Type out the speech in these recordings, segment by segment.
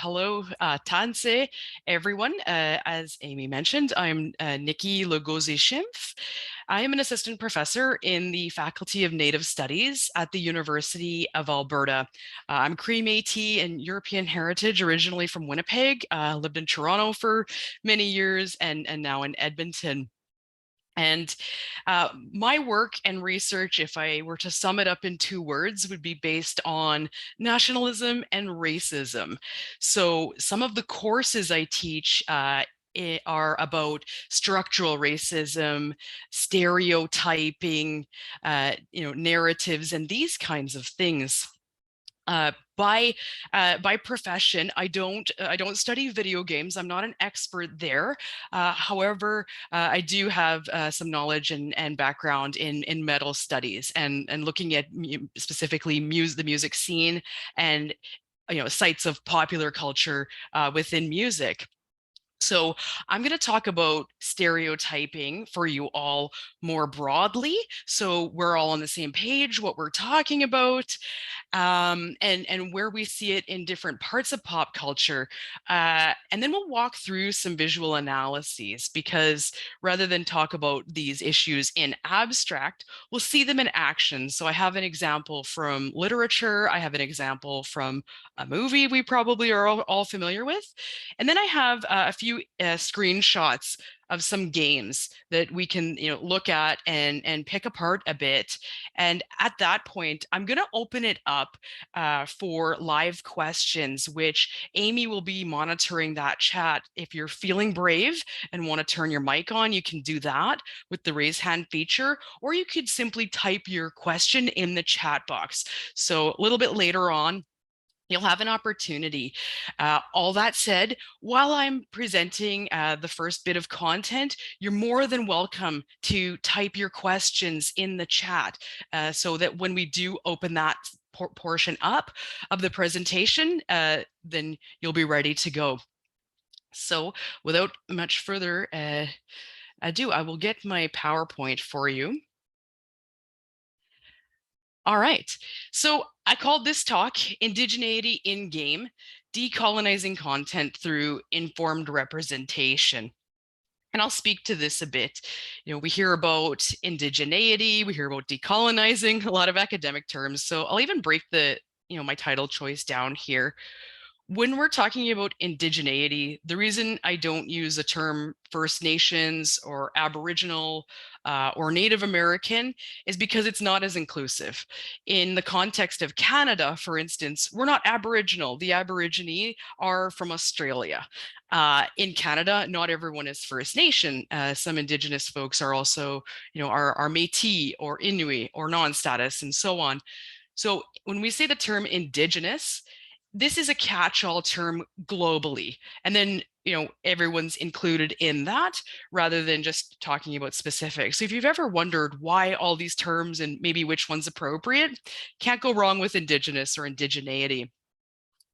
hello, Tanse, everyone. As Amy mentioned, I'm Nykkie Lugosi-Schimpf. I am an assistant professor in the Faculty of Native Studies at the University of Alberta. I'm Cree Métis and European heritage, originally from Winnipeg. Lived in Toronto for many years and now in Edmonton. And my work and research, if I were to sum it up in 2 words, would be based on nationalism and racism. So some of the courses I teach are about structural racism, stereotyping, narratives, and these kinds of things. By profession, I don't study video games. I'm not an expert there. However, I do have some knowledge and background in metal studies and looking at specifically the music scene and sites of popular culture within music. So I'm going to talk about stereotyping for you all more broadly, so we're all on the same page, what we're talking about, and where we see it in different parts of pop culture. And then we'll walk through some visual analyses, because rather than talk about these issues in abstract, we'll see them in action. So I have an example from literature. I have an example from a movie we probably are all familiar with. And then I have a few screenshots of some games that we can look at and pick apart a bit. And at that point, I'm going to open it up for live questions, which Amy will be monitoring that chat. If you're feeling brave and want to turn your mic on, you can do that with the raise hand feature, or you could simply type your question in the chat box. So a little bit later on, you'll have an opportunity. All that said, while I'm presenting the first bit of content, you're more than welcome to type your questions in the chat so that when we do open that portion up of the presentation, then you'll be ready to go. So without much further ado, I will get my PowerPoint for you. All right, so I called this talk Indigeneity in Game, Decolonizing Content Through Informed Representation. And I'll speak to this a bit. We hear about indigeneity, we hear about decolonizing, a lot of academic terms. So I'll even break the, my title choice down here. When we're talking about indigeneity, the reason I don't use the term First Nations or Aboriginal or Native American is because it's not as inclusive. In the context of Canada, for instance, we're not Aboriginal. The Aborigine are from Australia. In Canada, not everyone is First Nation. Some Indigenous folks are also, are Métis or Inuit or non-status and so on. So when we say the term Indigenous, this is a catch-all term globally. And then, everyone's included in that rather than just talking about specifics. So if you've ever wondered why all these terms and maybe which one's appropriate, can't go wrong with Indigenous or indigeneity.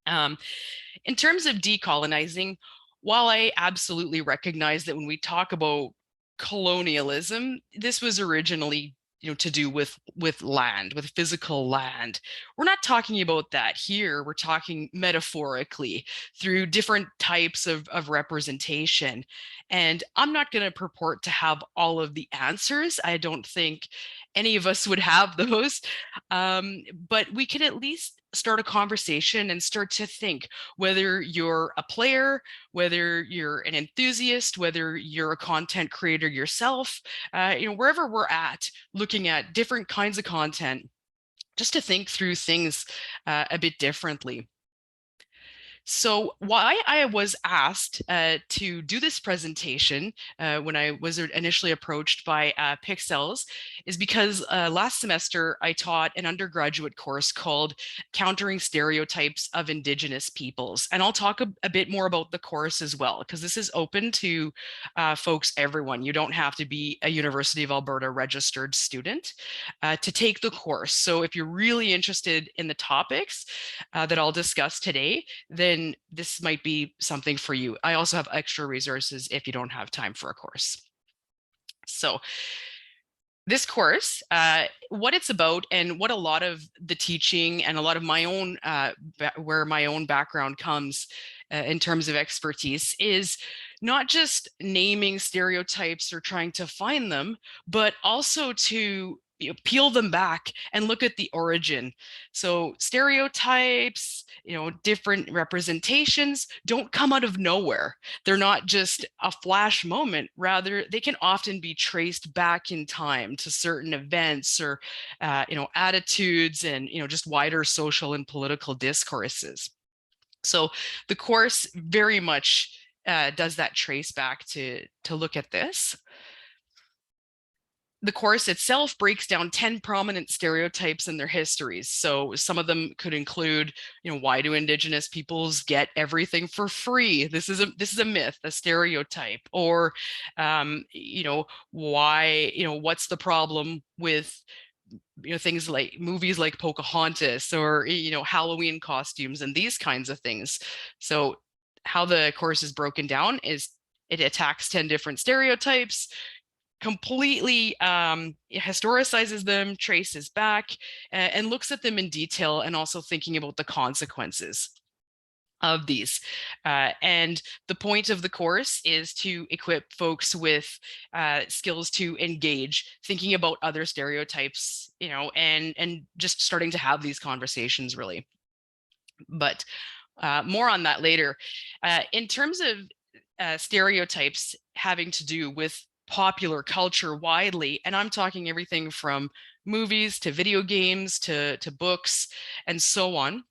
In terms of decolonizing, while I absolutely recognize that when we talk about colonialism, this was originally to do with land, with physical land. We're not talking about that here. We're talking metaphorically through different types of representation. And I'm not going to purport to have all of the answers. I don't think any of us would have those. But we can at least start a conversation and start to think, whether you're a player, whether you're an enthusiast, whether you're a content creator yourself, wherever we're at, looking at different kinds of content, just to think through things a bit differently. So why I was asked to do this presentation when I was initially approached by Pixels is because last semester I taught an undergraduate course called Countering Stereotypes of Indigenous Peoples. And I'll talk a bit more about the course as well, because this is open to folks, everyone. You don't have to be a University of Alberta registered student to take the course. So if you're really interested in the topics that I'll discuss today, then this might be something for you. I also have extra resources if you don't have time for a course. So This course, what it's about and what a lot of the teaching and a lot of my own, where my own background comes in terms of expertise, is not just naming stereotypes or trying to find them, but also to peel them back and look at the origin. So stereotypes, different representations don't come out of nowhere. They're not just a flash moment. Rather, they can often be traced back in time to certain events or, attitudes and, just wider social and political discourses. So the course very much does that trace back to look at this. The course itself breaks down 10 prominent stereotypes and their histories. So some of them could include, why do Indigenous peoples get everything for free? This is a myth, a stereotype. Or, why, what's the problem with things like movies like Pocahontas or Halloween costumes and these kinds of things. So how the course is broken down is it attacks 10 different stereotypes, completely historicizes them, traces back, and looks at them in detail, and also thinking about the consequences of these. And the point of the course is to equip folks with skills to engage, thinking about other stereotypes, and just starting to have these conversations, really. But more on that later. In terms of stereotypes having to do with popular culture widely, and I'm talking everything from movies to video games to books and so on,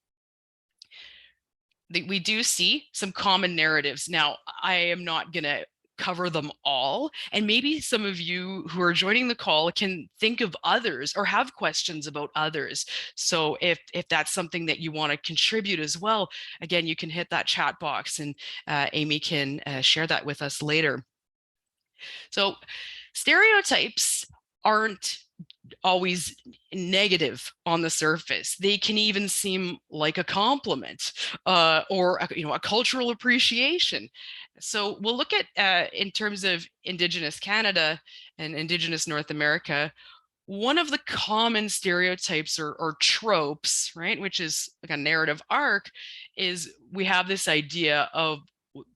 we do see some common narratives. Now, I am not going to cover them all, and maybe some of you who are joining the call can think of others or have questions about others. So if that's something that you want to contribute as well, again, you can hit that chat box, and Amy can share that with us later. So stereotypes aren't always negative on the surface. They can even seem like a compliment or a cultural appreciation. So we'll look at in terms of Indigenous Canada and Indigenous North America, one of the common stereotypes or tropes, right, which is like a narrative arc, is we have this idea of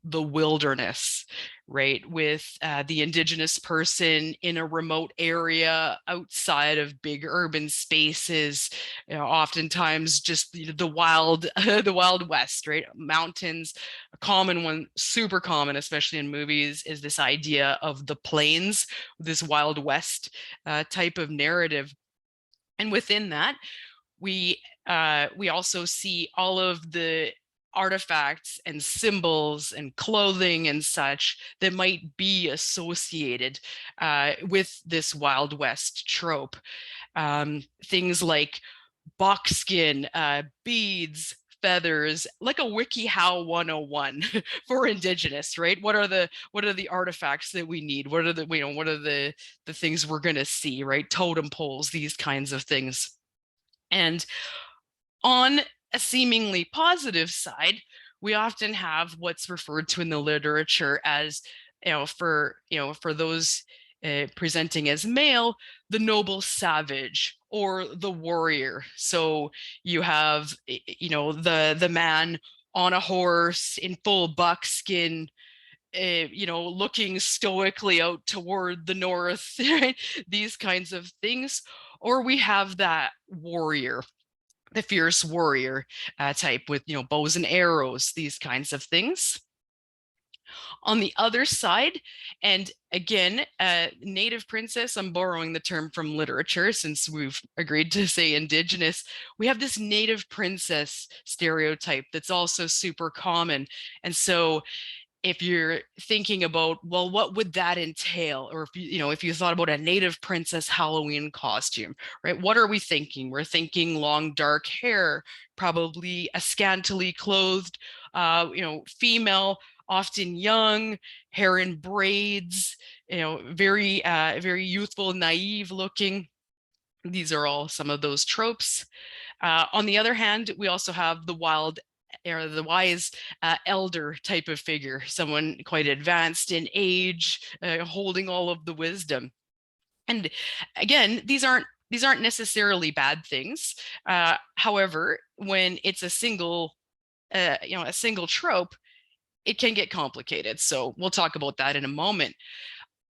the wilderness, right, with the Indigenous person in a remote area outside of big urban spaces, oftentimes just the wild, the Wild West, right? Mountains. A common one, super common, especially in movies, is this idea of the plains, this Wild West type of narrative. And within that, we also see all of the artifacts and symbols and clothing and such that might be associated with this Wild West trope. Things like buckskin, beads, feathers, like a WikiHow 101 for Indigenous, right? What are the artifacts that we need? What are the things we're going to see, right? Totem poles, these kinds of things. And on a seemingly positive side, we often have what's referred to in the literature as, for those presenting as male, the noble savage or the warrior. So you have, the man on a horse in full buckskin, looking stoically out toward the north, right? These kinds of things. Or we have that warrior, the fierce warrior type with, bows and arrows, these kinds of things. On the other side, and again, Native princess, I'm borrowing the term from literature since we've agreed to say Indigenous, we have this Native princess stereotype that's also super common. And so if you're thinking about, well, what would that entail? Or if you thought about a Native princess Halloween costume, right? What are we thinking? We're thinking long, dark hair, probably a scantily clothed, female, often young, hair in braids, very, very youthful, naive looking. These are all some of those tropes. On the other hand, we also have the wise elder type of figure, someone quite advanced in age, holding all of the wisdom. And again, these aren't necessarily bad things. However, when it's a single a single trope, it can get complicated. So we'll talk about that in a moment.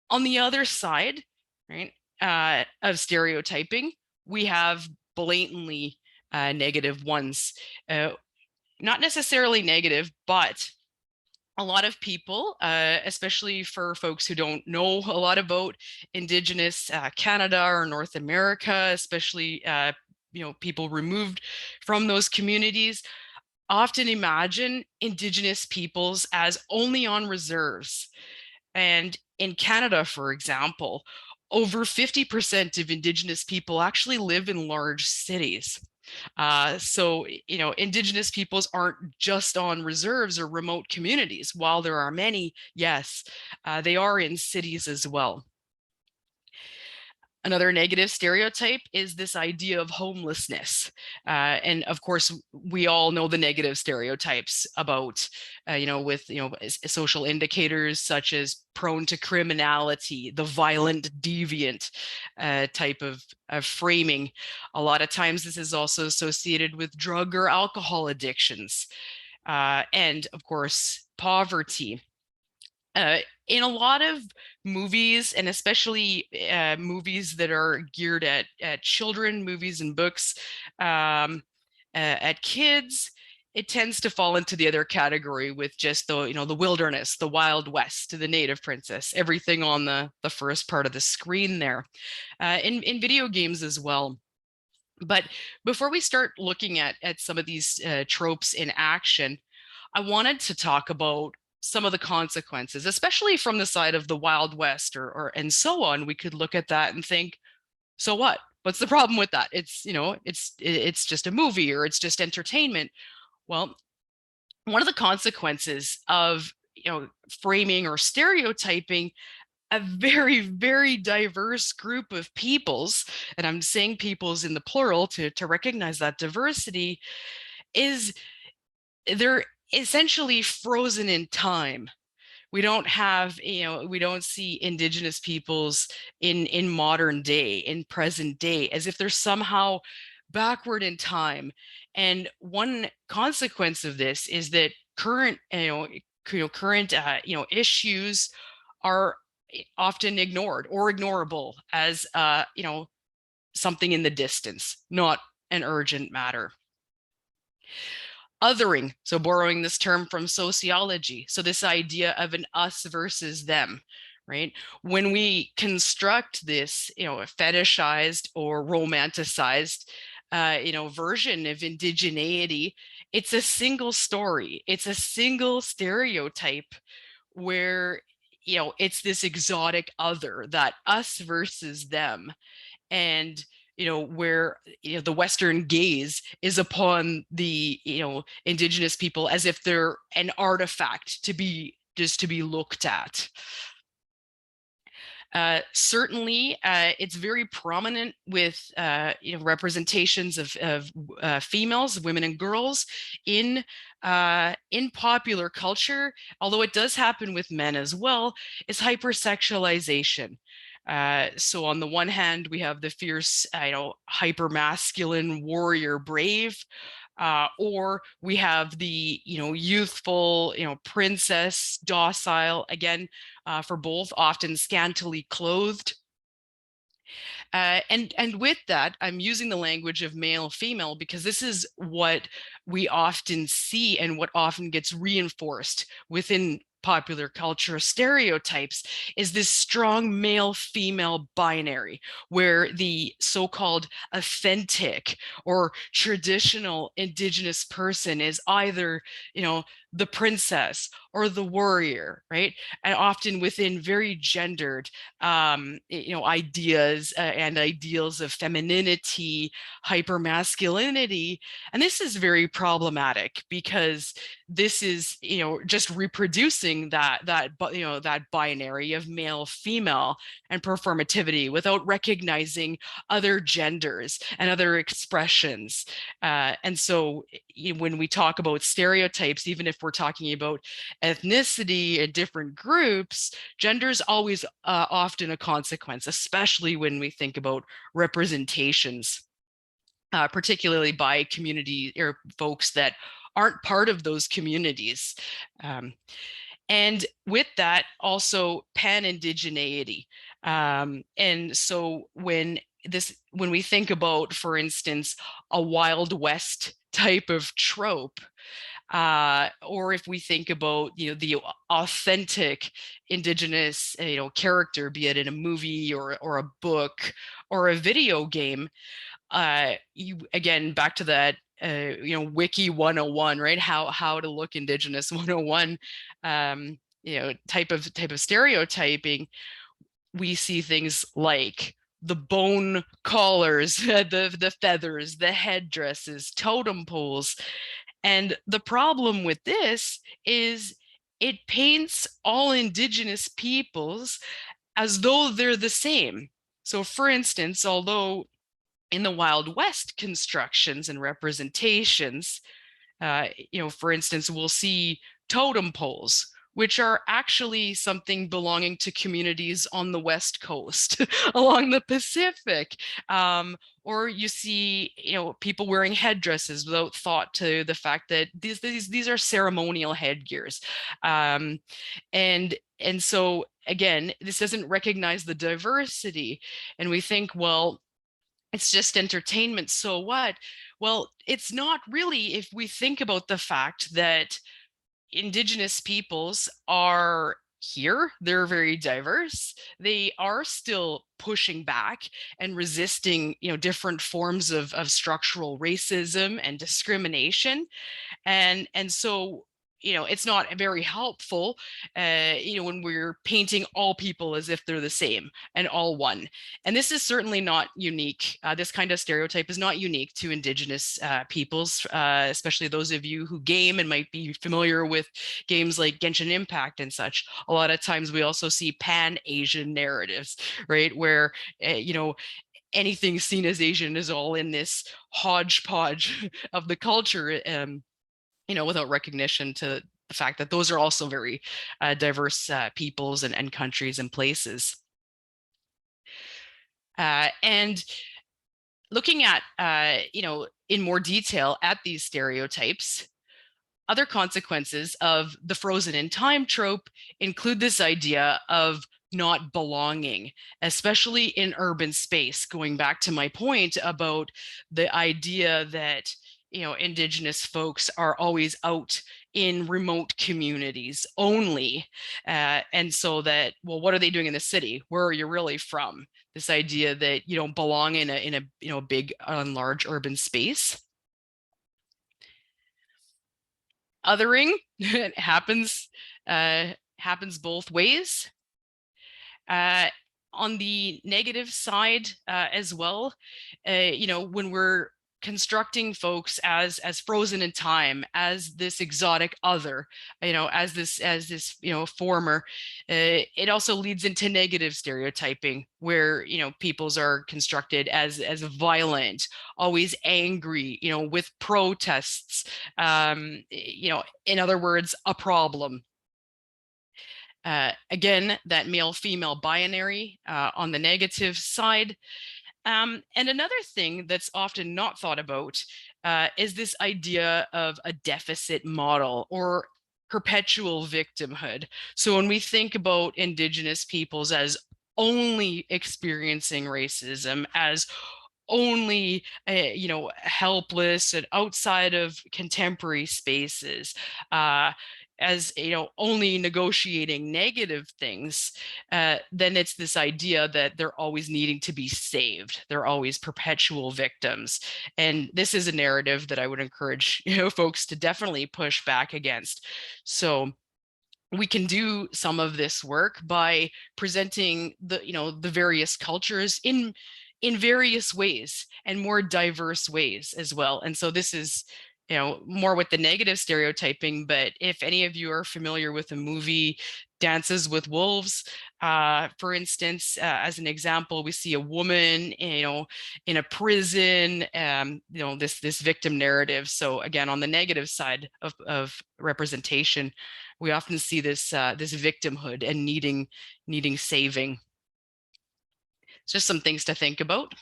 On the other side, right, of stereotyping, we have blatantly negative ones. Not necessarily negative, but a lot of people, especially for folks who don't know a lot about Indigenous Canada or North America, especially people removed from those communities, often imagine Indigenous peoples as only on reserves. And in Canada, for example, over 50% of Indigenous people actually live in large cities. So, Indigenous peoples aren't just on reserves or remote communities. While there are many, yes, they are in cities as well. Another negative stereotype is this idea of homelessness. And of course, we all know the negative stereotypes about, with, social indicators such as prone to criminality, the violent deviant type of framing. A lot of times this is also associated with drug or alcohol addictions. And of course, poverty. In a lot of movies, and especially movies that are geared at children, movies and books, at kids, it tends to fall into the other category with just the wilderness, the Wild West, the native princess, everything on the first part of the screen there. In video games as well. But before we start looking at some of these tropes in action, I wanted to talk about some of the consequences, especially from the side of the Wild West or and so on. We could look at that and think, so what? What's the problem with that? It's just a movie or it's just entertainment. Well, one of the consequences of framing or stereotyping a very, very diverse group of peoples, and I'm saying peoples in the plural to recognize that diversity, is they're essentially frozen in time. We don't have, we don't see Indigenous peoples in modern day, in present day, as if they're somehow backward in time. And one consequence of this is that current issues are often ignored or ignorable as something in the distance, not an urgent matter. Othering, so borrowing this term from sociology, so this idea of an us versus them, right? When we construct this, fetishized or romanticized, version of indigeneity, it's a single story, it's a single stereotype where, it's this exotic other, that us versus them. And where the Western gaze is upon the Indigenous people as if they're an artifact to be looked at. Certainly, it's very prominent with representations of females, women, and girls in popular culture. Although it does happen with men as well, is hypersexualization. So on the one hand, we have the fierce, hyper-masculine warrior brave, or we have the youthful princess docile, again for both often scantily clothed. And with that, I'm using the language of male female because this is what we often see and what often gets reinforced within popular culture stereotypes is this strong male female binary where the so-called authentic or traditional Indigenous person is either the princess or the warrior, right? And often within very gendered ideas and ideals of femininity, hypermasculinity. And this is very problematic because this is just reproducing that binary of male female and performativity without recognizing other genders and other expressions. And so when we talk about stereotypes, even if we're talking about ethnicity and different groups, gender is always often a consequence, especially when we think about representations, particularly by community or folks that aren't part of those communities. And with that, also pan-indigeneity. And so when we think about, for instance, a Wild West type of trope, or if we think about, the authentic Indigenous, character, be it in a movie or a book or a video game, you again back to that wiki 101, right? How to look Indigenous 101, type of stereotyping. We see things like the bone collars, the feathers, the headdresses, totem poles. And the problem with this is it paints all Indigenous peoples as though they're the same. So for instance, although in the Wild West constructions and representations, for instance, we'll see totem poles, which are actually something belonging to communities on the West Coast, along the Pacific. Or you see, people wearing headdresses without thought to the fact that these are ceremonial headgears. And so again, this doesn't recognize the diversity. And we think, well, it's just entertainment, so what? Well, it's not really, if we think about the fact that Indigenous peoples are here, they're very diverse, they are still pushing back and resisting, different forms of structural racism and discrimination. And so, it's not very helpful, when we're painting all people as if they're the same and all one. And this is certainly not unique. This kind of stereotype is not unique to Indigenous peoples, especially those of you who game and might be familiar with games like Genshin Impact and such. A lot of times we also see pan-Asian narratives, right? Where, anything seen as Asian is all in this hodgepodge of the culture, without recognition to the fact that those are also very diverse peoples and countries and places. And looking at, in more detail at these stereotypes, other consequences of the frozen in time trope include this idea of not belonging, especially in urban space, going back to my point about the idea that Indigenous folks are always out in remote communities only. And so that, well, what are they doing in the city? Where are you really from? This idea that you don't belong in a big, large urban space. Othering happens both ways. On the negative side as well, when we're constructing folks as frozen in time, as this exotic other, as this former, it also leads into negative stereotyping, where peoples are constructed as violent, always angry, with protests, in other words, a problem. Again, that male-female binary on the negative side. And another thing that's often not thought about is this idea of a deficit model or perpetual victimhood. So when we think about Indigenous peoples as only experiencing racism, as only helpless and outside of contemporary spaces, as only negotiating negative things, then it's this idea that they're always needing to be saved, they're always perpetual victims. And this is a narrative that I would encourage folks to definitely push back against. So we can do some of this work by presenting the various cultures in various ways and more diverse ways as well. And so this is more with the negative stereotyping, but if any of you are familiar with the movie Dances with Wolves, for instance, as an example, we see a woman, in a prison, this victim narrative. So again, on the negative side of representation, we often see this victimhood and needing saving. It's just some things to think about.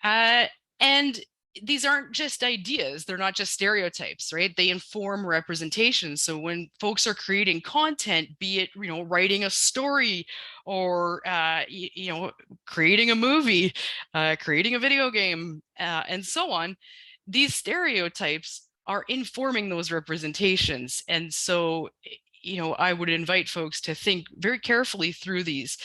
And these aren't just ideas. They're not just stereotypes, right? They inform representation. So when folks are creating content, be it, writing a story or, creating a movie, creating a video game, and so on, these stereotypes are informing those representations. And so, I would invite folks to think very carefully through these.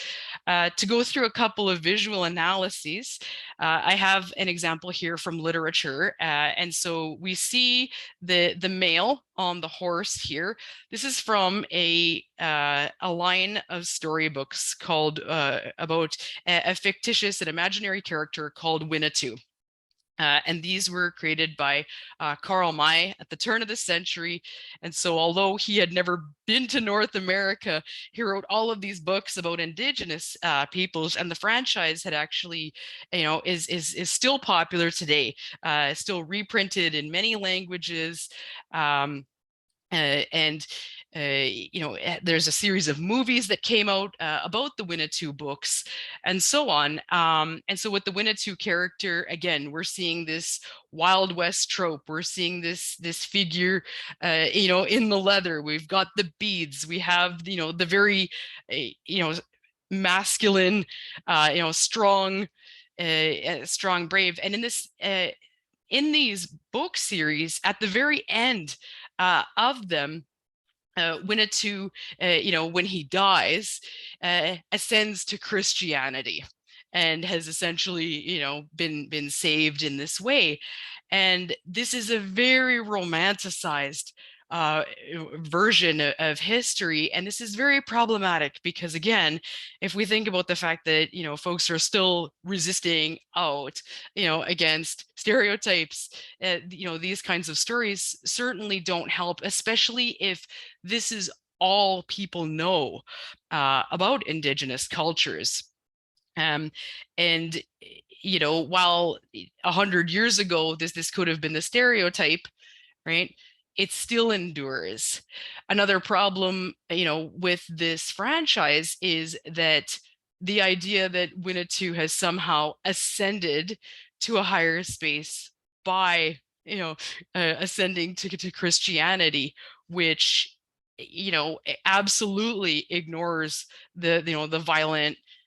To go through a couple of visual analyses, I have an example here from literature. And so we see the male on the horse here. This is from a line of storybooks called about a fictitious and imaginary character called Winnetou. And these were created by Karl May at the turn of the century. And so although he had never been to North America, he wrote all of these books about Indigenous peoples, and the franchise had actually, is still popular today, still reprinted in many languages. And there's a series of movies that came out about the Winnetou books, and so on. And so with the Winnetou character, again, we're seeing this Wild West trope. We're seeing this figure, in the leather. We've got the beads. We have, the very, masculine, strong, brave. And in these book series, at the very end of them, Winnetou, when he dies, ascends to Christianity and has essentially, been saved in this way. And this is a very romanticized version of history. And this is very problematic because, again, if we think about the fact that, folks are still resisting out, against stereotypes, these kinds of stories certainly don't help, especially if this is all people know about Indigenous cultures. And while 100 years ago this could have been the stereotype, right? It still endures. Another problem, with this franchise is that the idea that Winnetou has somehow ascended to a higher space by, ascending to Christianity, which, absolutely ignores the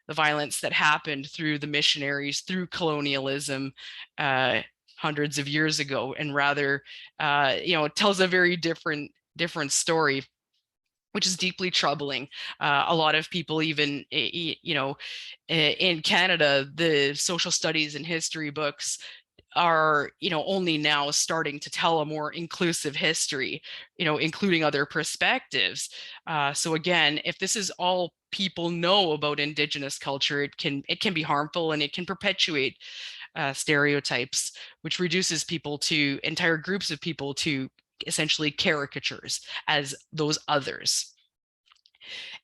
violence that happened through the missionaries, through colonialism, hundreds of years ago, and rather, tells a very different story, which is deeply troubling. A lot of people, even, in Canada, the social studies and history books are, only now starting to tell a more inclusive history, including other perspectives. So again, if this is all people know about Indigenous culture, it can be harmful, and it can perpetuate stereotypes, which reduces entire groups of people to essentially caricatures as those others.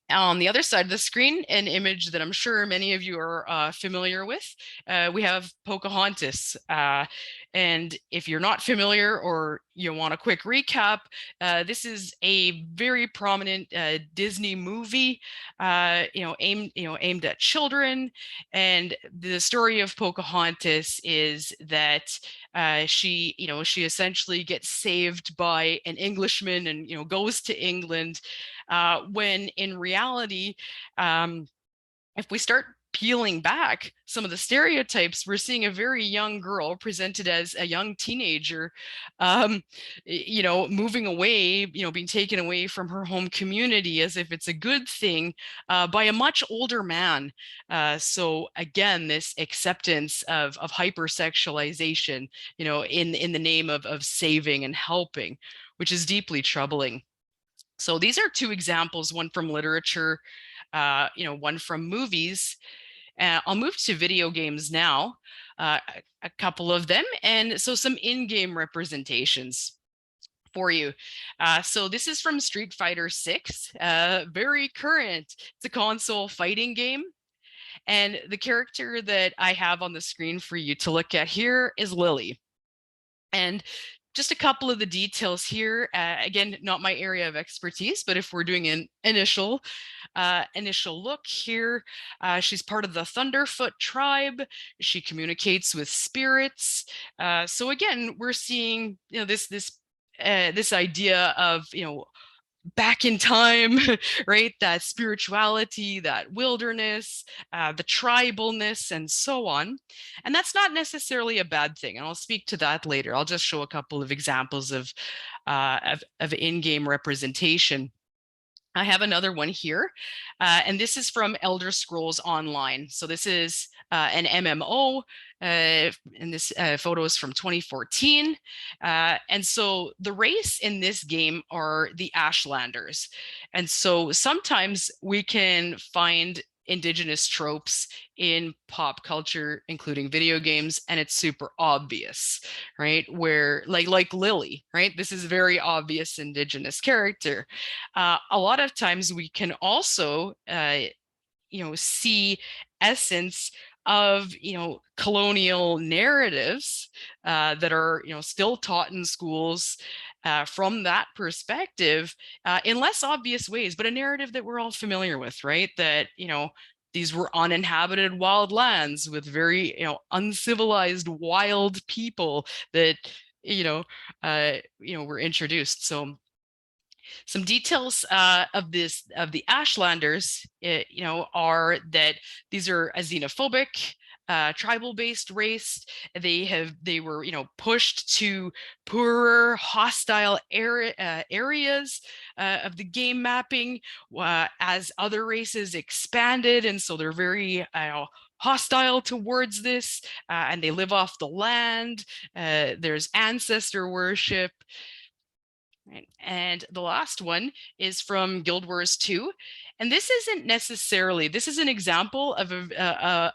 On the other side of the screen, an image that I'm sure many of you are familiar with, we have Pocahontas. And if you're not familiar or you want a quick recap, this is a very prominent Disney movie, aimed at children. And the story of Pocahontas is that she essentially gets saved by an Englishman and goes to England, when in reality, if we start peeling back some of the stereotypes, we're seeing a very young girl presented as a young teenager, moving away, being taken away from her home community as if it's a good thing, by a much older man. So again, this acceptance of hypersexualization, in the name of saving and helping, which is deeply troubling. So these are two examples, one from literature, one from movies. I'll move to video games now, a couple of them. And so some in-game representations. for you. So this is from Street Fighter 6, very current. It's a console fighting game. And the character that I have on the screen for you to look at here is Lily. And just a couple of the details here. Again, not my area of expertise, but if we're doing an initial look here, she's part of the Thunderfoot tribe. She communicates with spirits. So again, we're seeing this idea of back in time, right? That spirituality, that wilderness, the tribalness, and so on. And that's not necessarily a bad thing. And I'll speak to that later. I'll just show a couple of examples of in-game representation. I have another one here, and this is from Elder Scrolls Online. So this is an MMO, and this photo is from 2014. And so the race in this game are the Ashlanders. And so sometimes we can find Indigenous tropes in pop culture, including video games, and it's super obvious, right? Where like Lily, right? This is a very obvious Indigenous character. A lot of times we can also, see essence of colonial narratives that are still taught in schools from that perspective in less obvious ways, but a narrative that we're all familiar with, right? That these were uninhabited wild lands with very uncivilized wild people that were introduced. So some details of the Ashlanders, are that these are a xenophobic, tribal-based race. They were pushed to poorer, hostile areas of the game mapping as other races expanded, and so they're very hostile towards this, and they live off the land. There's ancestor worship. Right. And the last one is from Guild Wars 2. And this is an example of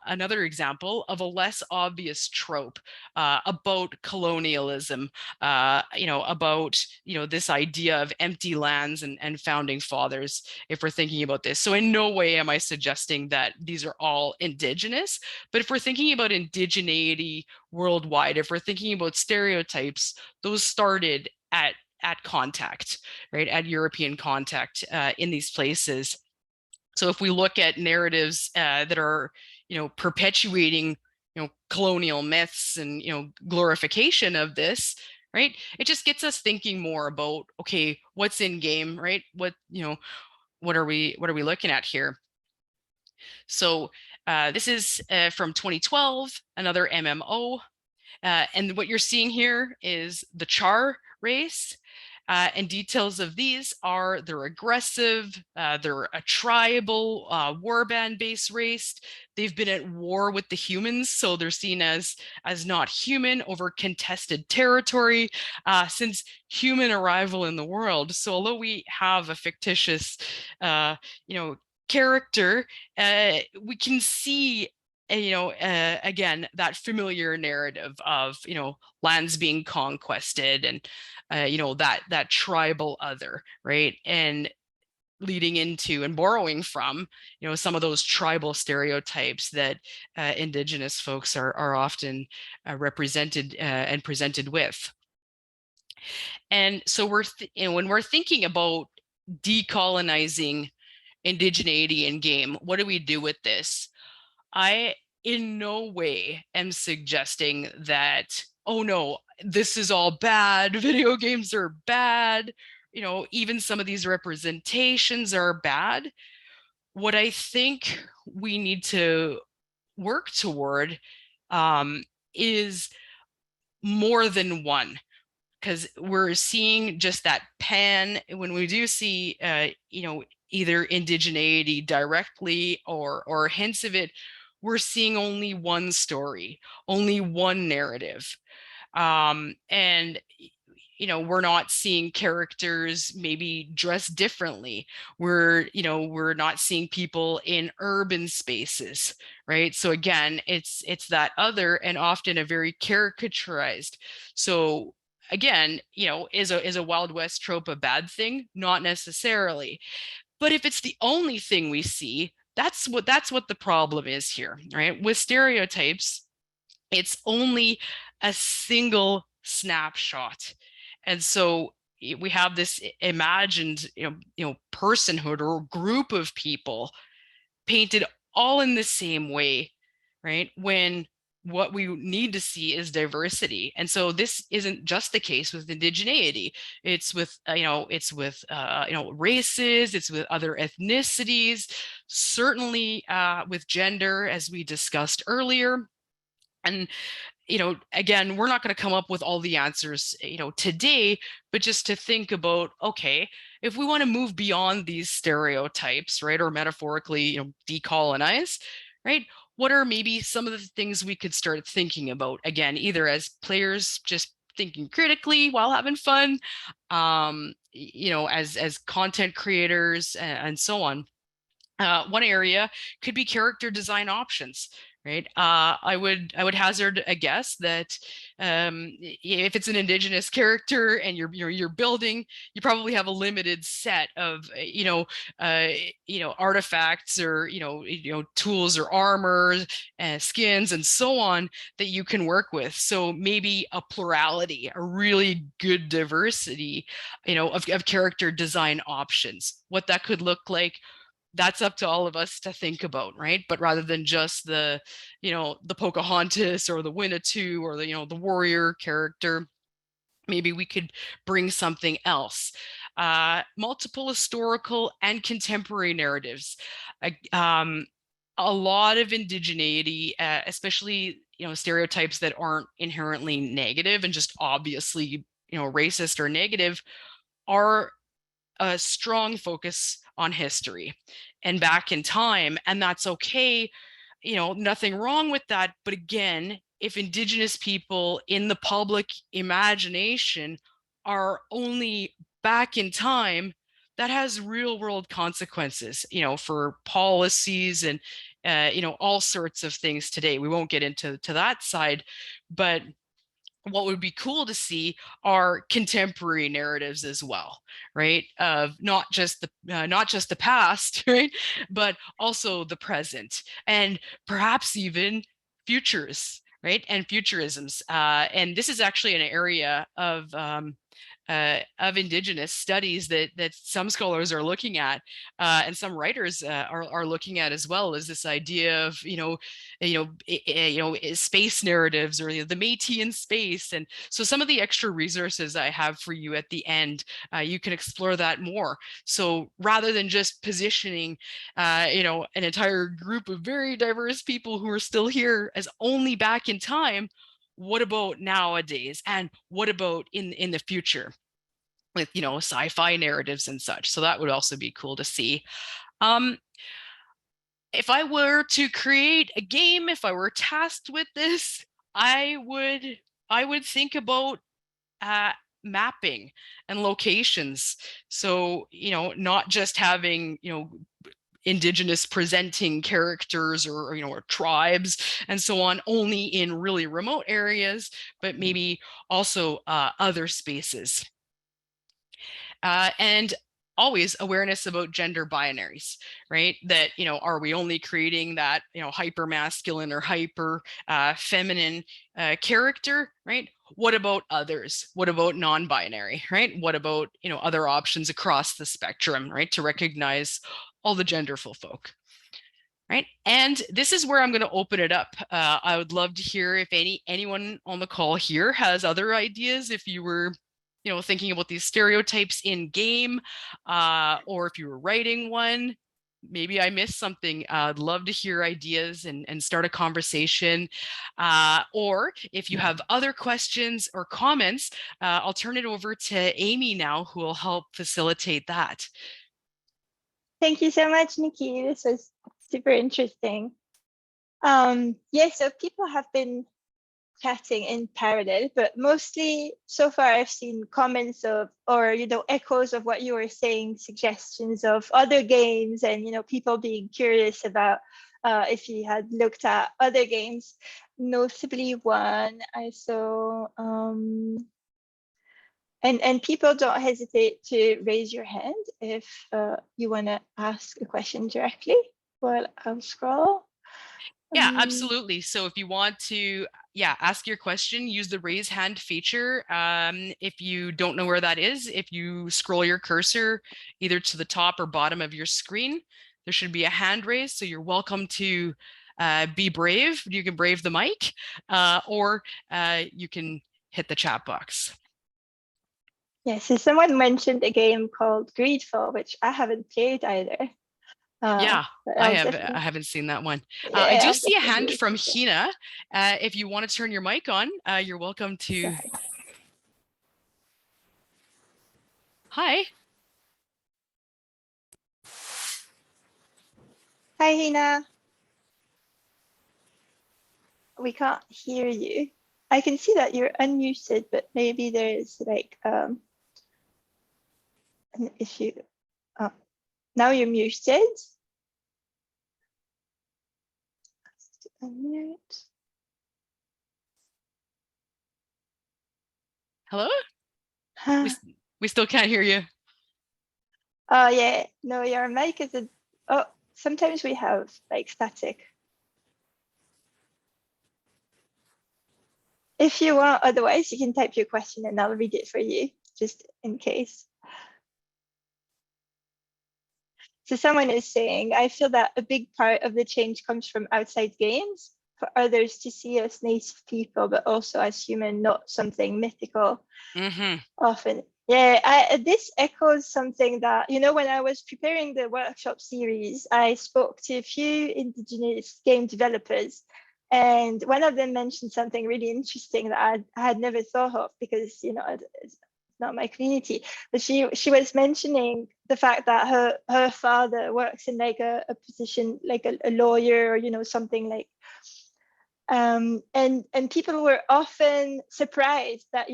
another example of a less obvious trope about colonialism, about, this idea of empty lands and founding fathers, if we're thinking about this. So in no way am I suggesting that these are all Indigenous, but if we're thinking about indigeneity worldwide, if we're thinking about stereotypes, those started at contact, right? At European contact in these places. So if we look at narratives that are, perpetuating, colonial myths and, glorification of this, right? It just gets us thinking more about, okay, what's in game, right? What are we looking at here? So this is from 2012, another MMO. And what you're seeing here is the Char race. And details of these are they're aggressive, they're a tribal, warband-based race. They've been at war with the humans, so they're seen as not human over contested territory since human arrival in the world. So although we have a fictitious, character, we can see again, that familiar narrative of, lands being conquested and, that tribal other, right? And leading into and borrowing from, some of those tribal stereotypes that Indigenous folks are often represented and presented with. And so when we're thinking about decolonizing indigeneity in game, what do we do with this? I in no way am suggesting that, oh no, this is all bad, video games are bad, even some of these representations are bad. What I think we need to work toward is more than one, because we're seeing just that pan when we do see, either indigeneity directly or hints of it. We're seeing only one story, only one narrative. And we're not seeing characters maybe dressed differently. We're not seeing people in urban spaces, right? So again, it's that other and often a very caricaturized. So again, is a Wild West trope a bad thing? Not necessarily. But if it's the only thing we see, that's what the problem is here, right? With stereotypes, it's only a single snapshot. And so we have this imagined, personhood or group of people painted all in the same way, right? When what we need to see is diversity. And so this isn't just the case with indigeneity. It's with races, it's with other ethnicities, certainly with gender, as we discussed earlier. And again, we're not going to come up with all the answers, today, but just to think about, okay, if we want to move beyond these stereotypes, right, or metaphorically, decolonize, right, what are maybe some of the things we could start thinking about, again, either as players just thinking critically while having fun, as content creators and so on. One area could be character design options, right? I would hazard a guess that if it's an Indigenous character and you're building, you probably have a limited set of artifacts or tools or armor, skins, and so on that you can work with. So maybe a plurality, a really good diversity, of character design options. What that could look like, that's up to all of us to think about, right? But rather than just the Pocahontas or the Winnetou or the warrior character, maybe we could bring something else. Multiple historical and contemporary narratives. A lot of indigeneity, especially stereotypes that aren't inherently negative and just obviously racist or negative, are a strong focus on history and back in time, and that's okay. Nothing wrong with that. But again, if Indigenous people in the public imagination are only back in time, that has real world consequences, for policies and all sorts of things today. We won't get into that side, but what would be cool to see are contemporary narratives as well, right? Of not just the past, right, but also the present, and perhaps even futures, right, and futurisms. And this is actually an area of Indigenous studies that some scholars are looking at, and some writers are looking at as well, as this idea of space narratives, or the Métis in space. And so some of the extra resources I have for you at the end, you can explore that more. So rather than just positioning an entire group of very diverse people who are still here as only back in time, what about nowadays, and what about in the future with sci-fi narratives and such? So that would also be cool to see. If I were to create a game, if I were tasked with this, I would think about mapping and locations. So not just having Indigenous presenting characters or tribes and so on only in really remote areas, but maybe also other spaces. And always awareness about gender binaries, right? That, are we only creating that, hyper masculine or hyper feminine character, right? What about others? What about non-binary, right? What about, other options across the spectrum, right? To recognize all the genderful folk. Right. And this is where I'm going to open it up. I would love to hear if anyone on the call here has other ideas. If you were, thinking about these stereotypes in game, or if you were writing one, maybe I missed something. I'd love to hear ideas and start a conversation. Or if you have other questions or comments, I'll turn it over to Amy now, who will help facilitate that. Thank you so much, Nykkie. This was super interesting. So people have been chatting in parallel, but mostly so far I've seen comments of, or echoes of what you were saying, suggestions of other games, and people being curious about if you had looked at other games. Notably one I saw, And people don't hesitate to raise your hand if you want to ask a question directly while I'll scroll. Yeah, absolutely. So if you want to, ask your question, use the raise hand feature. If you don't know where that is, if you scroll your cursor either to the top or bottom of your screen, there should be a hand raised. So you're welcome to be brave. You can brave the mic, or you can hit the chat box. Yeah, so someone mentioned a game called Greedfall, which I haven't played either. Yeah, But I I'll have. definitely, I haven't seen that one. I yeah, do I'll see a definitely hand look from into it. Hina. If you want to turn your mic on, you're welcome to. Sorry. Hi. Hi, Hina. We can't hear you. I can see that you're unmuted, but maybe there's like an issue. Oh, now you're muted. Unmute. Hello. We still can't hear you. Oh yeah, no, your mic is a. Oh, sometimes we have like static. If you want, otherwise you can type your question and I'll read it for you, just in case. So someone is saying, I feel that a big part of the change comes from outside games, for others to see us native people, but also as human, not something mythical. Mm-hmm. Often. Yeah, this echoes something that, when I was preparing the workshop series, I spoke to a few Indigenous game developers, and one of them mentioned something really interesting that I had never thought of because, it's not my community. But she was mentioning the fact that her father works in like a position like a lawyer or, something like and people were often surprised that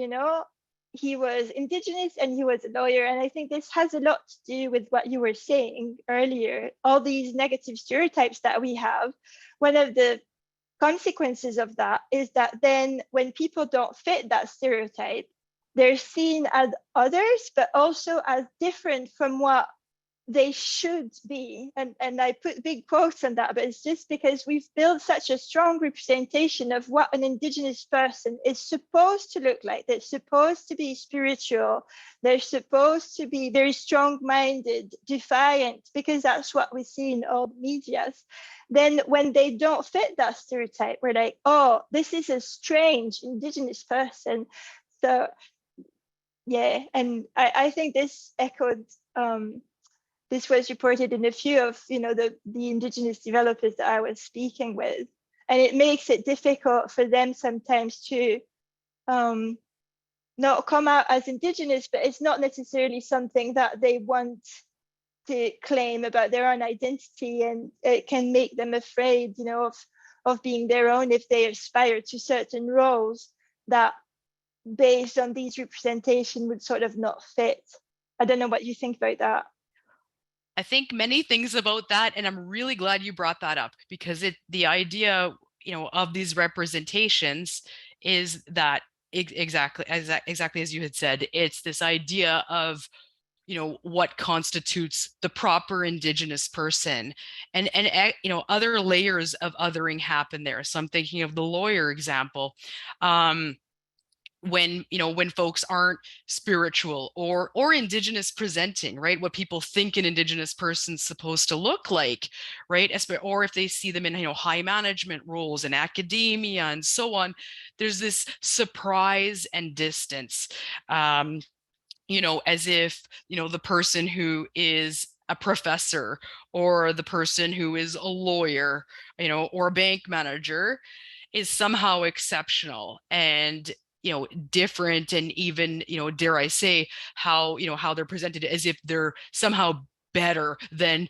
he was Indigenous and he was a lawyer. And I think this has a lot to do with what you were saying earlier, all these negative stereotypes that we have. One of the consequences of that is that then when people don't fit that stereotype, they're seen as others, but also as different from what they should be. And I put big quotes on that, but it's just because we've built such a strong representation of what an Indigenous person is supposed to look like. They're supposed to be spiritual, they're supposed to be very strong-minded, defiant, because that's what we see in all medias. Then when they don't fit that stereotype, we're like, oh, this is a strange Indigenous person. So yeah, and I think this echoed this was reported in a few of the Indigenous developers that I was speaking with, and it makes it difficult for them sometimes to not come out as Indigenous, but it's not necessarily something that they want to claim about their own identity, and it can make them afraid, of being their own if they aspire to certain roles that, based on these representation, would sort of not fit. I don't know what you think about that. I think many things about that, and I'm really glad you brought that up because the idea, of these representations is that exactly as you had said, it's this idea of what constitutes the proper Indigenous person, and other layers of othering happen there. So I'm thinking of the lawyer example. When folks aren't spiritual or Indigenous presenting, right, what people think an Indigenous person's supposed to look like, right, or if they see them in high management roles in academia and so on, there's this surprise and distance, as if the person who is a professor or the person who is a lawyer, or a bank manager is somehow exceptional and different, and even dare I say how how they're presented as if they're somehow better than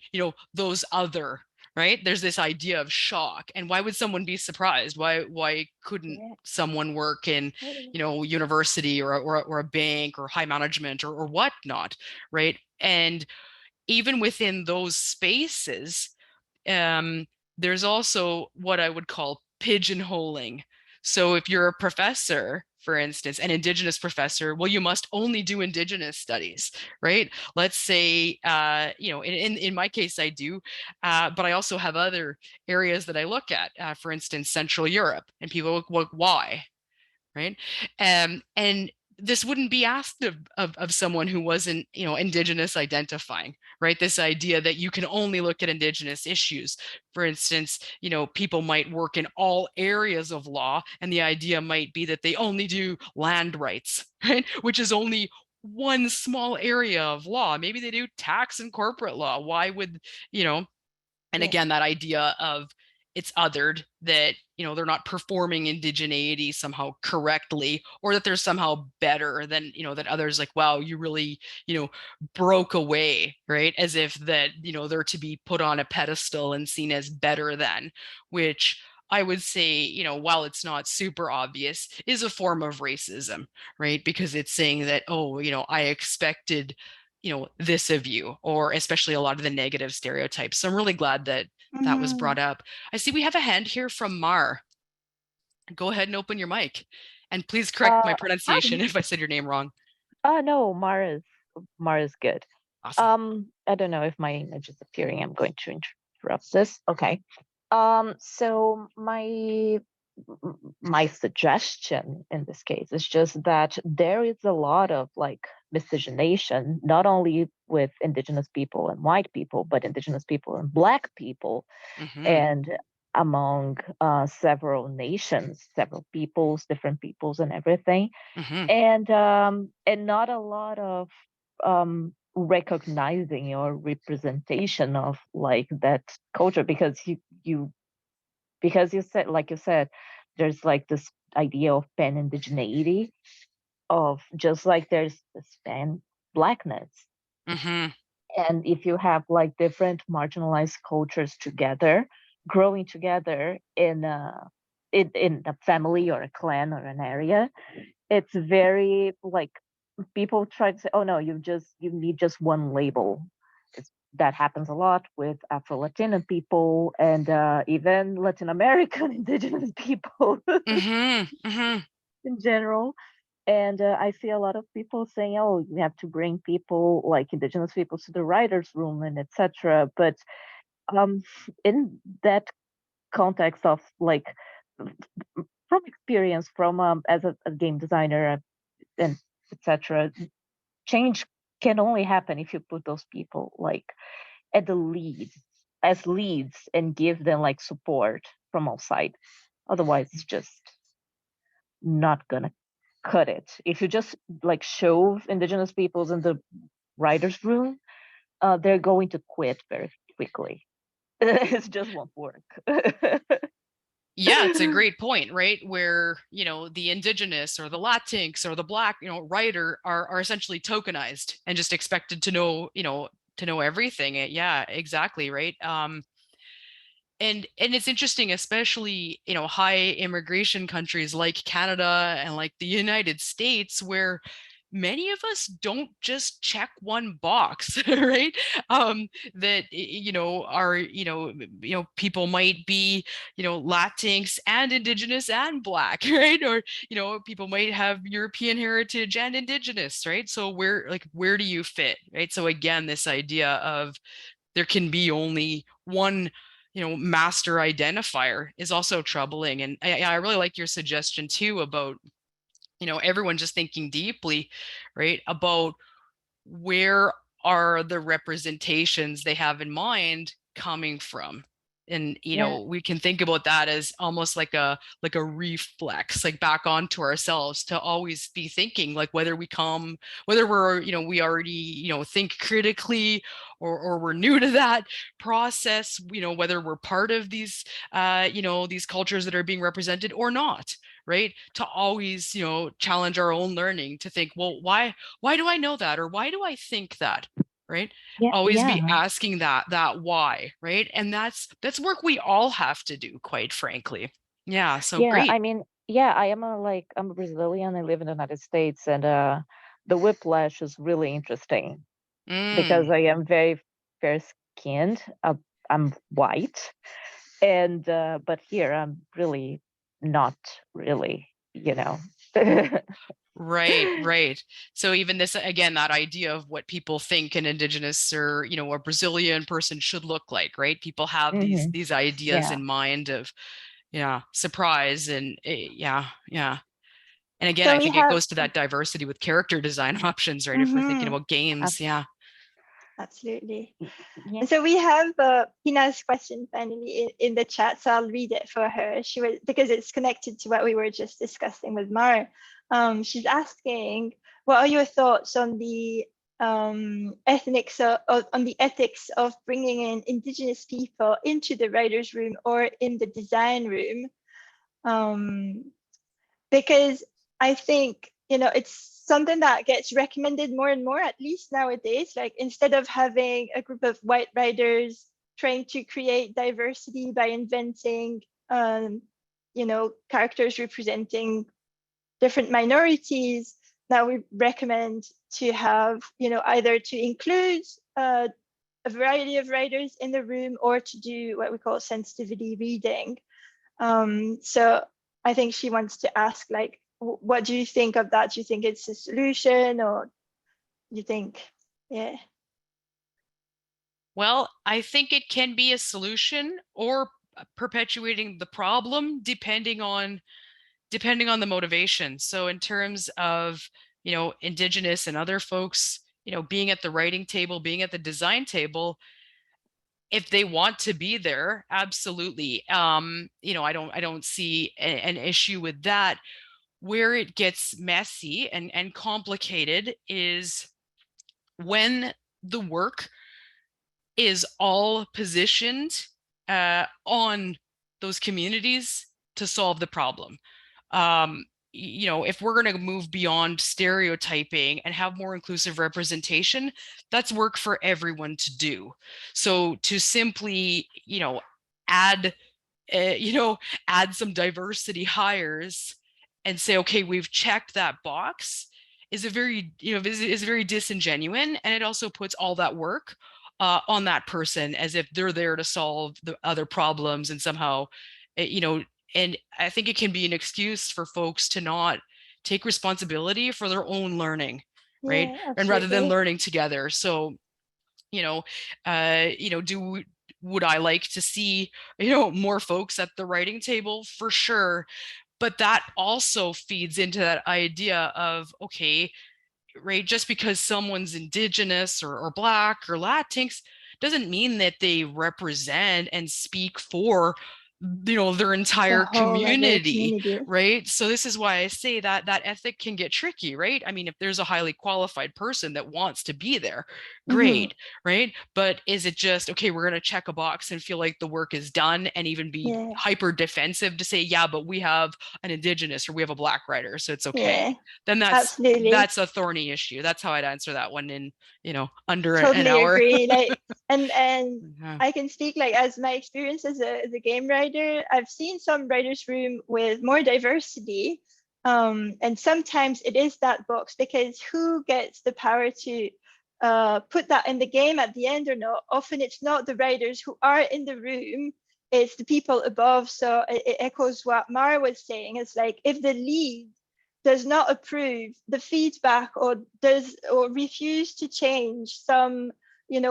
those other, right? There's this idea of shock, and why would someone be surprised? Why couldn't Yeah. someone work in university or a bank or high management or whatnot, right? And even within those spaces, there's also what I would call pigeonholing. So if you're a professor, for instance, an Indigenous professor, well, you must only do Indigenous studies, right? Let's say, in my case, I do, but I also have other areas that I look at, for instance, Central Europe, and people look, well, why, right? And this wouldn't be asked of someone who wasn't, Indigenous identifying, right? This idea that you can only look at Indigenous issues. For instance, people might work in all areas of law, and the idea might be that they only do land rights, right? Which is only one small area of law. Maybe they do tax and corporate law. Why would, and again, that idea of it's othered, that they're not performing indigeneity somehow correctly, or that they're somehow better than that others, like, wow, you really broke away, right? As if that they're to be put on a pedestal and seen as better than, which I would say, while it's not super obvious, is a form of racism, right? Because it's saying that, oh, I expected this of you, or especially a lot of the negative stereotypes. So I'm really glad that that was brought up. I see we have a hand here from Mar. Go ahead and open your mic, and please correct my pronunciation if I said your name wrong. No, Mara's good. Awesome. I don't know if my image is appearing. I'm going to interrupt this. Okay. So my suggestion in this case is just that there is a lot of miscegenation, not only with Indigenous people and white people, but Indigenous people and Black people, and among several nations, several peoples, different peoples, and everything, and not a lot of recognizing or representation of that culture, because you said, like you said, there's this idea of pan indigeneity, of just like there's this pan Blackness. And if you have different marginalized cultures together, growing together in a family or a clan or an area, it's very people try to say, oh no, you need just one label. That happens a lot with Afro-Latino people, and even Latin American Indigenous people in general. And I see a lot of people saying, oh, you have to bring people like Indigenous people to the writer's room and etc. But in that context of from experience, from as a game designer and etc., change can only happen if you put those people at the lead, as leads, and give them support from all sides. Otherwise, it's just not gonna cut it. If you just shove Indigenous peoples in the writer's room, they're going to quit very quickly. It just won't work. Yeah, it's a great point, right? Where, the Indigenous or the Latinx or the Black, writer are essentially tokenized and just expected to know, to know everything. Yeah, exactly, right? And it's interesting, especially high immigration countries like Canada and like the United States, where many of us don't just check one box, right? That are people might be Latinx and Indigenous and Black, right? Or people might have European heritage and Indigenous, right? So where do you fit, right? So again, this idea of there can be only one master identifier is also troubling. And I really like your suggestion too about everyone just thinking deeply, right, about where are the representations they have in mind coming from. And we can think about that as almost like a reflex, back onto ourselves, to always be thinking whether we're we already think critically, or we're new to that process, whether we're part of these these cultures that are being represented or not, right? To always challenge our own learning, to think, well, why do I know that, or why do I think that, right? Always be asking that why, right? And that's work we all have to do, quite frankly. Yeah, so great. I mean, I'm a Brazilian. I live in the United States, and the whiplash is really interesting because I am very fair skinned. I'm white, and but here I'm really not really, Right. So even this, again, that idea of what people think an Indigenous or, a Brazilian person should look like, right? People have these ideas Yeah. in mind of, surprise and yeah. And again, So I we think it have goes to that diversity with character design options, right? If we're thinking about games, yeah. Absolutely. Yeah. And so we have Pina's question finally in the chat, so I'll read it for her. She was, because it's connected to what we were just discussing with Mar. She's asking, what are your thoughts on the ethics of bringing in Indigenous people into the writers' room or in the design room? Because I think, it's something that gets recommended more and more, at least nowadays. Like, instead of having a group of white writers trying to create diversity by inventing, characters representing different minorities, now we recommend to have, either to include a variety of writers in the room or to do what we call sensitivity reading. So I think she wants to ask, like, what do you think of that? Do you think it's a solution, or you think, yeah? Well, I think it can be a solution or perpetuating the problem depending on the motivation. So in terms of, Indigenous and other folks, being at the writing table, being at the design table, if they want to be there, absolutely. I don't see an issue with that. Where it gets messy and complicated is when the work is all positioned on those communities to solve the problem. If we're going to move beyond stereotyping and have more inclusive representation, that's work for everyone to do. So to simply, add, add some diversity hires and say, okay, we've checked that box, is a very, is very disingenuous, and it also puts all that work on that person as if they're there to solve the other problems and somehow, and I think it can be an excuse for folks to not take responsibility for their own learning, right? Yeah, And rather than absolutely. learning together. So, would I like to see, more folks at the writing table? For sure. But that also feeds into that idea of, okay, right, just because someone's Indigenous or Black or Latinx doesn't mean that they represent and speak for, their The entire whole other community, community. right? So this is why I say that ethic can get tricky, right? I mean, if there's a highly qualified person that wants to be there, great, right? But is it just, okay, we're going to check a box and feel like the work is done and even be Yeah. hyper defensive to say, yeah, but we have an Indigenous or we have a Black writer, so it's okay. Yeah. Then Absolutely. that's a thorny issue. That's how I'd answer that one in, under an Totally hour. agree. Like, and Yeah. I can speak, like, as my experience as a game writer. I've seen some writers' room with more diversity, and sometimes it is that box, because who gets the power to put that in the game at the end or not? Often it's not the writers who are in the room, it's the people above. So it echoes what Mara was saying. It's like, if the lead does not approve the feedback or refuse to change some,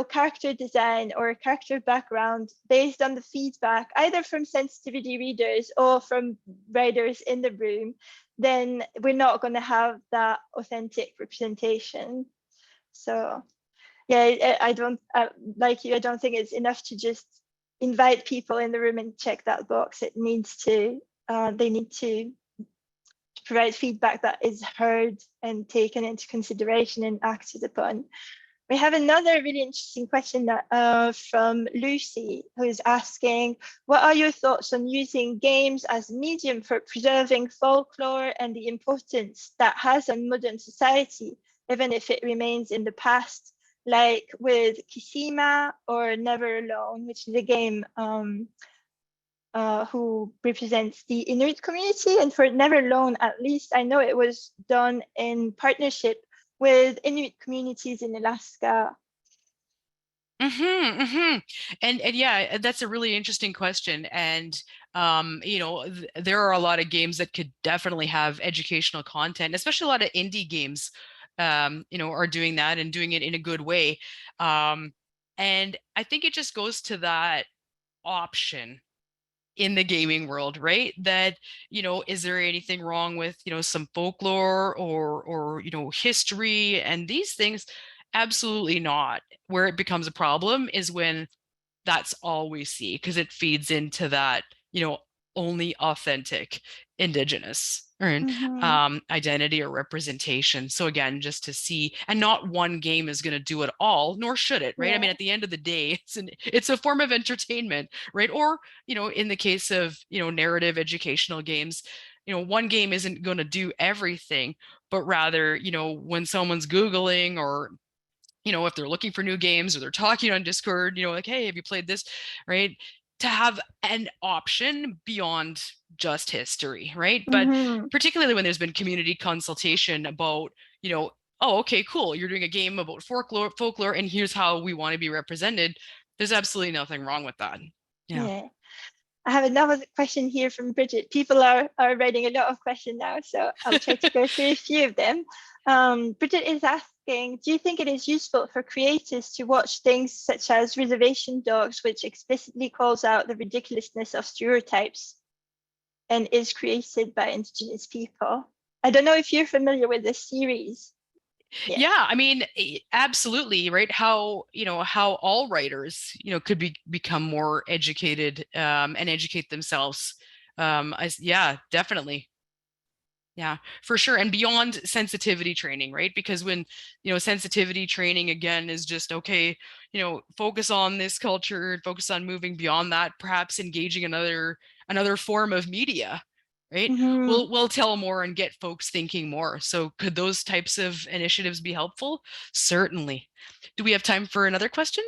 character design or character background based on the feedback, either from sensitivity readers or from writers in the room, then we're not going to have that authentic representation. So yeah, I don't, like you, I don't think it's enough to just invite people in the room and check that box. It needs to, they need to provide feedback that is heard and taken into consideration and acted upon. We have another really interesting question that, from Lucy, who's asking, what are your thoughts on using games as a medium for preserving folklore and the importance that has on modern society, even if it remains in the past, like with Kisima or Never Alone, which is a game who represents the Inuit community. And for Never Alone, at least I know it was done in partnership with Inuit communities in Alaska. And yeah, that's a really interesting question. And There are a lot of games that could definitely have educational content, especially a lot of indie games, are doing that and doing it in a good way. And I think it just goes to that option in the gaming world, right? That, is there anything wrong with, some folklore or history and these things? Absolutely not. Where it becomes a problem is when that's all we see, because it feeds into that, only authentic Indigenous or identity or representation. So again, just to see, and not one game is going to do it all, nor should it, right? Yeah. I mean, at the end of the day, it's a form of entertainment, right? Or, in the case of, narrative educational games, one game isn't going to do everything, but rather, when someone's Googling or if they're looking for new games or they're talking on Discord, like, hey, have you played this? Right. To have an option beyond just history, right? But particularly when there's been community consultation about, oh, okay, cool. You're doing a game about folklore, and here's how we want to be represented. There's absolutely nothing wrong with that. Yeah. I have another question here from Bridget. People are writing a lot of questions now, so I'll try to go through a few of them. Bridget is asking, do you think it is useful for creators to watch things such as Reservation Dogs, which explicitly calls out the ridiculousness of stereotypes and is created by Indigenous people? I don't know if you're familiar with this series. Yeah, I mean, absolutely, right? How all writers, could become more educated and educate themselves. Yeah, definitely. Yeah, for sure. And beyond sensitivity training, right? Because when, sensitivity training again is just, okay, focus on this culture, focus on moving beyond that, perhaps engaging another form of media, right? We'll tell more and get folks thinking more. So could those types of initiatives be helpful? Certainly. Do we have time for another question?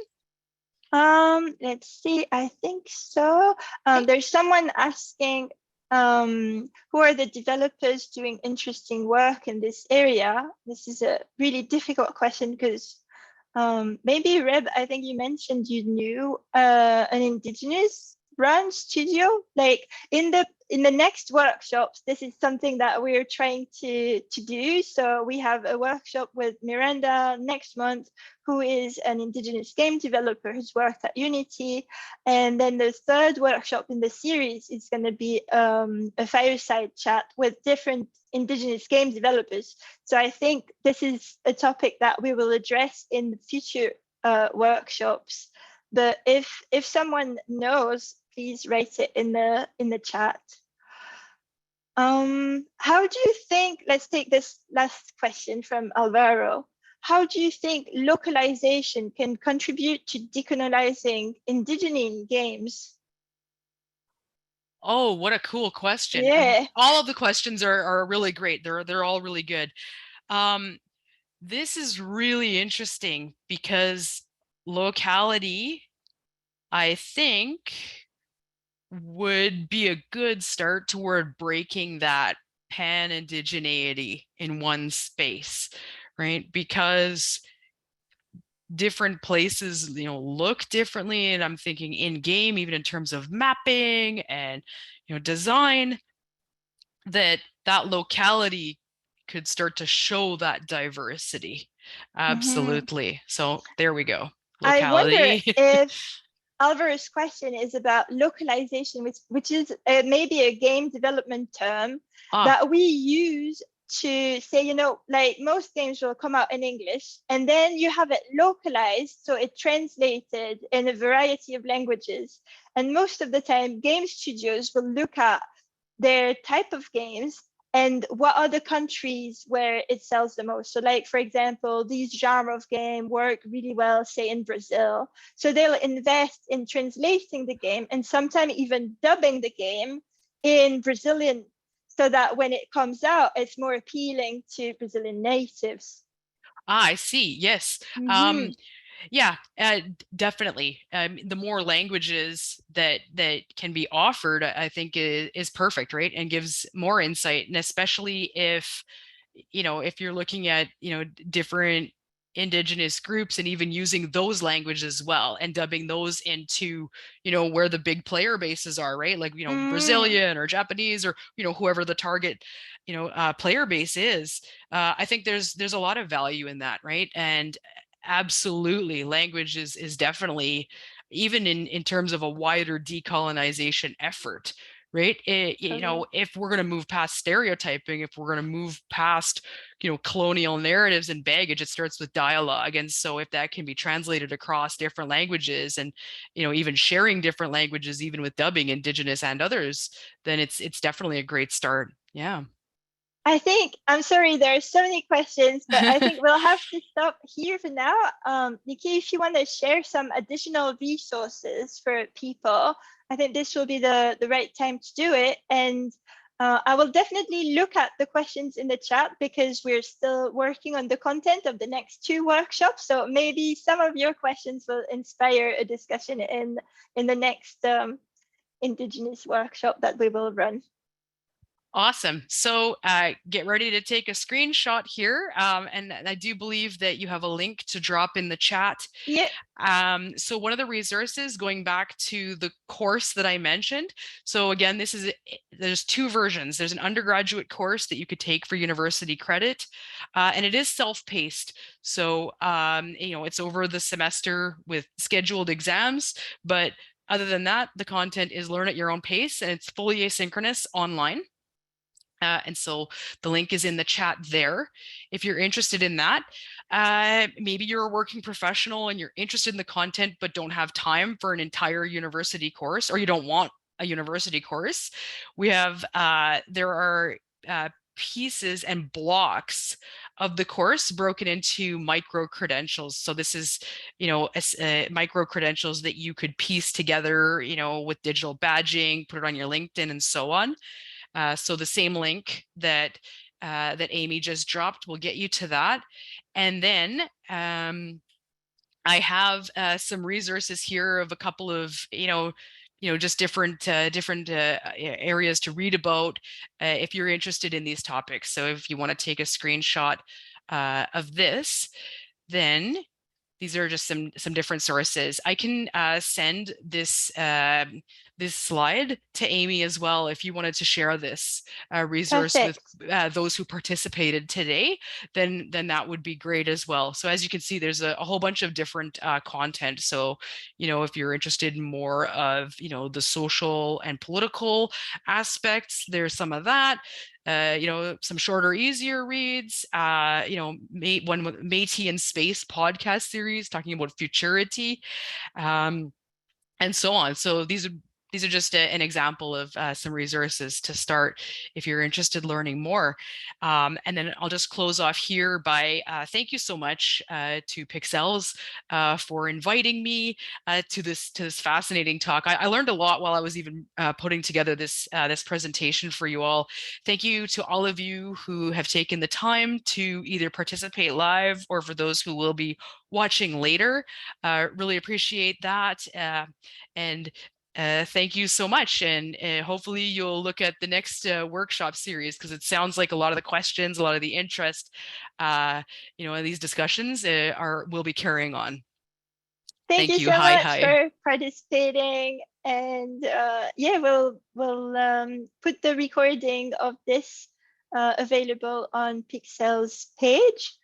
Let's see. I think so. There's someone asking, who are the developers doing interesting work in this area? This is a really difficult question because maybe Reb, I think you mentioned you knew an Indigenous run studio. Like in the next workshops, this is something that we're trying to do. So we have a workshop with Miranda next month, who is an Indigenous game developer who's worked at Unity. And then the third workshop in the series is going to be a fireside chat with different Indigenous game developers. So I think this is a topic that we will address in the future workshops. But if someone knows, please write it in the chat. How do you think, let's take this last question from Alvaro. How do you think localization can contribute to decolonizing indigeneity in games? Oh, what a cool question. Yeah. All of the questions are really great. They're all really good. This is really interesting because locality, I think, would be a good start toward breaking that pan-indigeneity in one space, right? Because different places, look differently. And I'm thinking in game, even in terms of mapping and, design, that locality could start to show that diversity. Absolutely. So there we go. I wonder Locality. if Alvaro's question is about localization, which is maybe a game development term that we use to say, like most games will come out in English and then you have it localized, so it translated in a variety of languages. And most of the time, game studios will look at their type of games and what are the countries where it sells the most. So like, for example, these genre of game work really well, say in Brazil. So they'll invest in translating the game and sometimes even dubbing the game in Brazilian so that when it comes out, it's more appealing to Brazilian natives. I see. Yes. Yeah, definitely. The more languages that can be offered, I think is perfect, right? And gives more insight. And especially if, if you're looking at, different Indigenous groups, and even using those languages as well, and dubbing those into, where the big player bases are, right? Like, Brazilian or Japanese, or, whoever the target, player base is. I think there's a lot of value in that, right? And absolutely, language is definitely, even in terms of a wider decolonization effort, right? If we're going to move past stereotyping, if we're going to move past, colonial narratives and baggage, it starts with dialogue. And so if that can be translated across different languages, and, even sharing different languages, even with dubbing Indigenous and others, then it's definitely a great start. Yeah. I'm sorry, there are so many questions, but I think we'll have to stop here for now. Nykkie, if you want to share some additional resources for people, I think this will be the right time to do it. And I will definitely look at the questions in the chat, because we're still working on the content of the next 2 workshops. So maybe some of your questions will inspire a discussion in the next Indigenous workshop that we will run. Awesome. So get ready to take a screenshot here. And I do believe that you have a link to drop in the chat. Yeah. So one of the resources, going back to the course that I mentioned. So again, there's 2 versions. There's an undergraduate course that you could take for university credit, and it is self-paced. So, it's over the semester with scheduled exams, but other than that, the content is learn at your own pace, and it's fully asynchronous online. And so the link is in the chat there. If you're interested in that, maybe you're a working professional and you're interested in the content, but don't have time for an entire university course, or you don't want a university course. We have, there are pieces and blocks of the course broken into micro credentials. So this is, micro credentials that you could piece together, with digital badging, put it on your LinkedIn and so on. So the same link that Amy just dropped will get you to that. And then I have some resources here of a couple of, just different areas to read about if you're interested in these topics. So if you want to take a screenshot of this, then these are just some different sources. I can send this this slide to Amy as well, if you wanted to share this resource Perfect. with those who participated today, then that would be great as well. So as you can see, there's a whole bunch of different content. So, if you're interested in more of, the social and political aspects, there's some of that. Some shorter, easier reads, one with Métis in Space podcast series talking about futurity, and so on. So these are just an example of some resources to start if you're interested in learning more. And then I'll just close off here by thank you so much to Pixels for inviting me to this fascinating talk. I learned a lot while I was even putting together this presentation for you all. Thank you to all of you who have taken the time to either participate live, or for those who will be watching later. Really appreciate that. And thank you so much. And hopefully you'll look at the next workshop series, because it sounds like a lot of the questions, a lot of the interest, in these discussions will be carrying on. Thank you so much for participating. And yeah, we'll put the recording of this available on Pixel's page.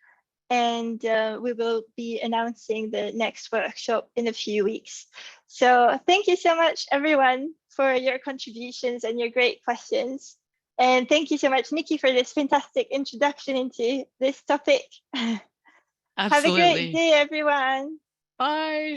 And we will be announcing the next workshop in a few weeks. So thank you so much, everyone, for your contributions and your great questions. And thank you so much, Nykkie, for this fantastic introduction into this topic. Absolutely. Have a great day, everyone. Bye.